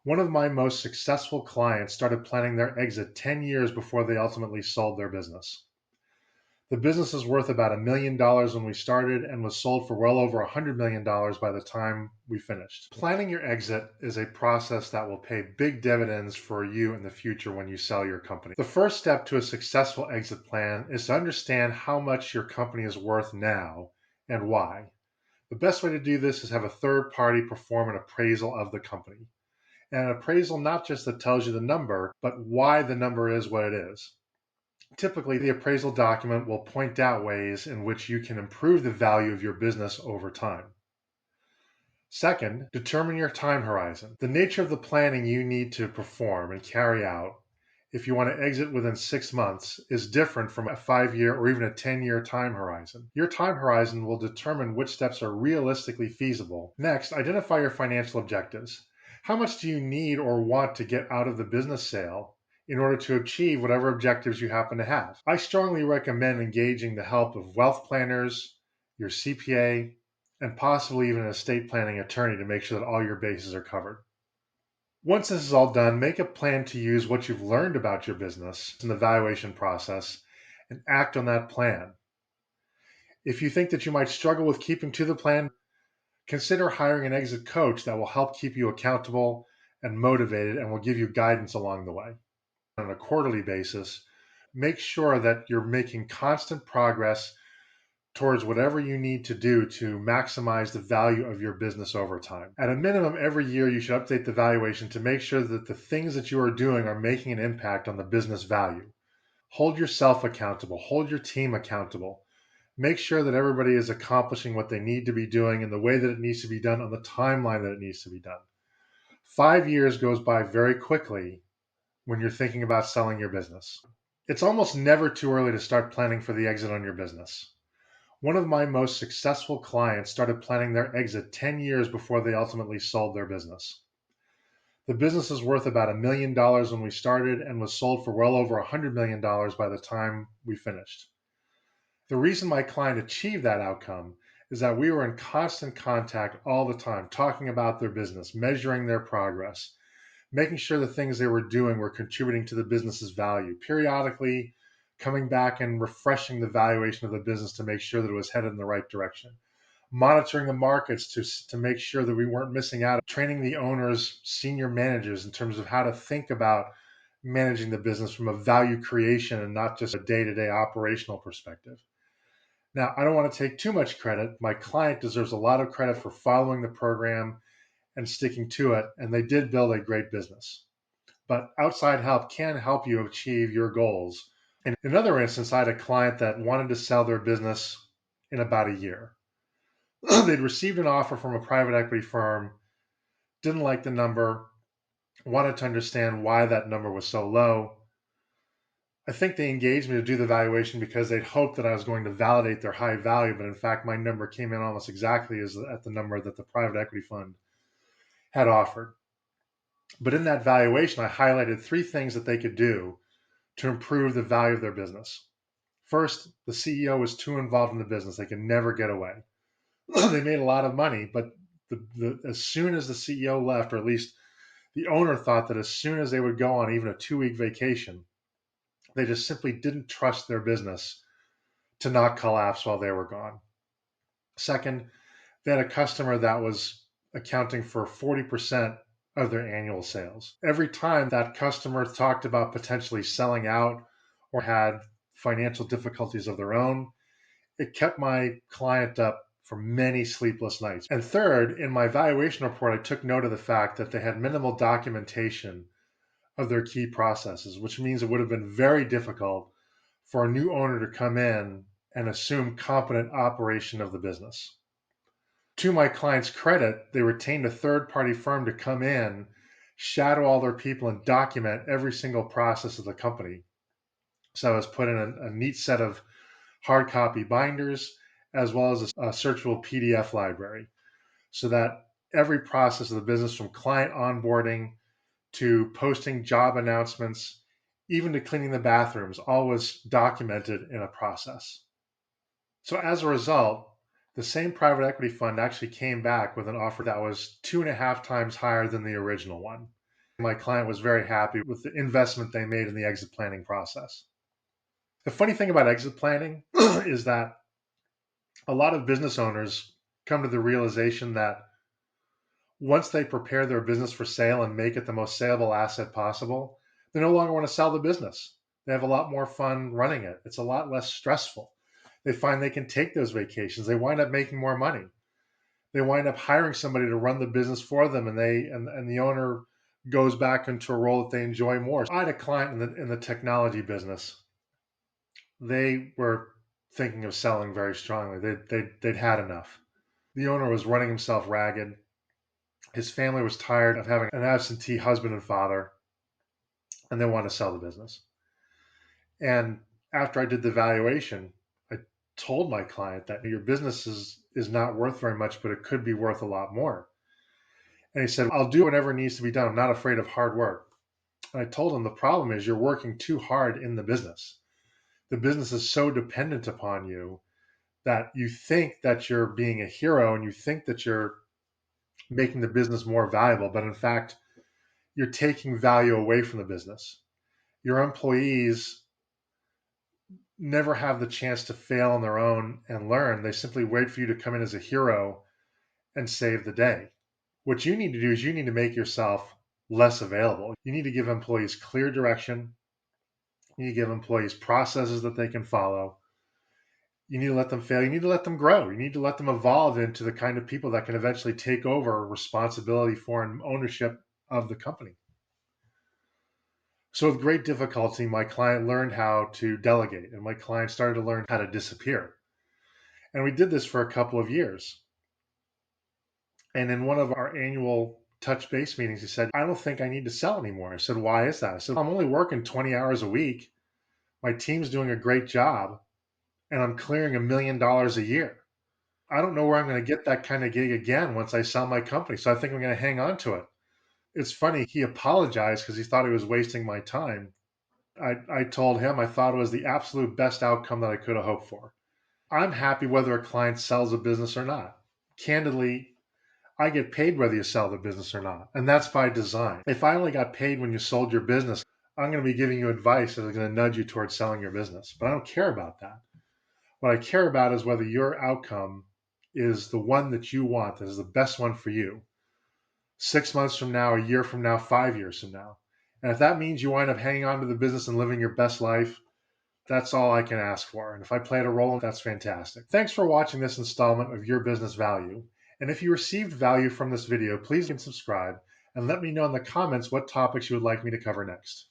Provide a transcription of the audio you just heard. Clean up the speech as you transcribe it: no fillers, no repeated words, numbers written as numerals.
One of my most successful clients started planning their exit 10 years before they ultimately sold their business. The business is worth about $1 million when we started and was sold for well over $100 million by the time we finished. Planning your exit is a process that will pay big dividends for you in the future when you sell your company. The first step to a successful exit plan is to understand how much your company is worth now and why. The best way to do this is have a third party perform an appraisal of the company. And an appraisal not just that tells you the number, but why the number is what it is. Typically, the appraisal document will point out ways in which you can improve the value of your business over time. Second, determine your time horizon. The nature of the planning you need to perform and carry out if you want to exit within 6 months is different from a 5-year or even a 10-year time horizon. Your time horizon will determine which steps are realistically feasible. Next, identify your financial objectives. How much do you need or want to get out of the business sale in order to achieve whatever objectives you happen to have? I strongly recommend engaging the help of wealth planners, your CPA, and possibly even an estate planning attorney to make sure that all your bases are covered. Once this is all done, make a plan to use what you've learned about your business in the valuation process and act on that plan. If you think that you might struggle with keeping to the plan, consider hiring an exit coach that will help keep you accountable and motivated and will give you guidance along the way. On a quarterly basis, make sure that you're making constant progress towards whatever you need to do to maximize the value of your business over time. At a minimum, every year you should update the valuation to make sure that the things that you are doing are making an impact on the business value. Hold yourself accountable, hold your team accountable. Make sure that everybody is accomplishing what they need to be doing in the way that it needs to be done on the timeline that it needs to be done. 5 years goes by very quickly when you're thinking about selling your business. It's almost never too early to start planning for the exit on your business. One of my most successful clients started planning their exit 10 years before they ultimately sold their business. The business is worth about $1 million when we started and was sold for well over $100 million by the time we finished. The reason my client achieved that outcome is that we were in constant contact all the time, talking about their business, measuring their progress, making sure the things they were doing were contributing to the business's value, periodically coming back and refreshing the valuation of the business to make sure that it was headed in the right direction, monitoring the markets to make sure that we weren't missing out, training the owners, senior managers in terms of how to think about managing the business from a value creation and not just a day-to-day operational perspective. Now, I don't want to take too much credit. My client deserves a lot of credit for following the program and sticking to it, and they did build a great business. But outside help can help you achieve your goals. In another instance, I had a client that wanted to sell their business in about a year. They'd received an offer from a private equity firm, didn't like the number, wanted to understand why that number was so low. I think they engaged me to do the valuation because they'd hoped that I was going to validate their high value, but in fact, my number came in almost exactly as at the number that the private equity fund had offered. But in that valuation, I highlighted 3 things that they could do to improve the value of their business. First, the CEO was too involved in the business. They could never get away. They made a lot of money, but as soon as the CEO left, or at least the owner thought that as soon as they would go on even a 2-week vacation, they just simply didn't trust their business to not collapse while they were gone. Second, they had a customer that was accounting for 40% of their annual sales. Every time that customer talked about potentially selling out or had financial difficulties of their own, it kept my client up for many sleepless nights. And third, in my valuation report, I took note of the fact that they had minimal documentation of their key processes, which means it would have been very difficult for a new owner to come in and assume competent operation of the business. To my client's credit, they retained a third-party firm to come in, shadow all their people, and document every single process of the company. So I was put in a neat set of hard copy binders, as well as a searchable PDF library, so that every process of the business, from client onboarding to posting job announcements, even to cleaning the bathrooms, all was documented in a process. So as a result, the same private equity fund actually came back with an offer that was 2.5 times higher than the original one. My client was very happy with the investment they made in the exit planning process. The funny thing about exit planning is that a lot of business owners come to the realization that once they prepare their business for sale and make it the most saleable asset possible, they no longer want to sell the business. They have a lot more fun running it. It's a lot less stressful. They find they can take those vacations. They wind up making more money. They wind up hiring somebody to run the business for them, and the owner goes back into a role that they enjoy more. I had a client in the technology business. They were thinking of selling very strongly. They'd had enough. The owner was running himself ragged. His family was tired of having an absentee husband and father, and they wanted to sell the business. And after I did the valuation, I told my client that your business is not worth very much, but it could be worth a lot more. And he said, I'll do whatever needs to be done. I'm not afraid of hard work. And I told him the problem is you're working too hard in the business. The business is so dependent upon you that you think that you're being a hero and you think that you're making the business more valuable, but in fact, you're taking value away from the business. Your employees never have the chance to fail on their own and learn. They simply wait for you to come in as a hero and save the day. What you need to do is you need to make yourself less available. You need to give employees clear direction. You need to give employees processes that they can follow. You need to let them fail. You need to let them grow. You need to let them evolve into the kind of people that can eventually take over responsibility for and ownership of the company. So with great difficulty, my client learned how to delegate, and my client started to learn how to disappear. And we did this for a couple of years. And in one of our annual touch base meetings, he said, I don't think I need to sell anymore. I said, why is that? I said, I'm only working 20 hours a week. My team's doing a great job, and I'm clearing $1 million a year. I don't know where I'm going to get that kind of gig again once I sell my company. So I think I'm going to hang on to it. It's funny, he apologized because he thought he was wasting my time. I told him I thought it was the absolute best outcome that I could have hoped for. I'm happy whether a client sells a business or not. Candidly, I get paid whether you sell the business or not, and that's by design. If I only got paid when you sold your business, I'm going to be giving you advice that is going to nudge you towards selling your business, but I don't care about that. What I care about is whether your outcome is the one that you want, that is the best one for you. 6 months from now, a year from now, 5 years from now. And if that means you wind up hanging on to the business and living your best life, that's all I can ask for. And if I played a role, that's fantastic. Thanks for watching this installment of Your Business Value. And if you received value from this video, please subscribe and let me know in the comments what topics you would like me to cover next.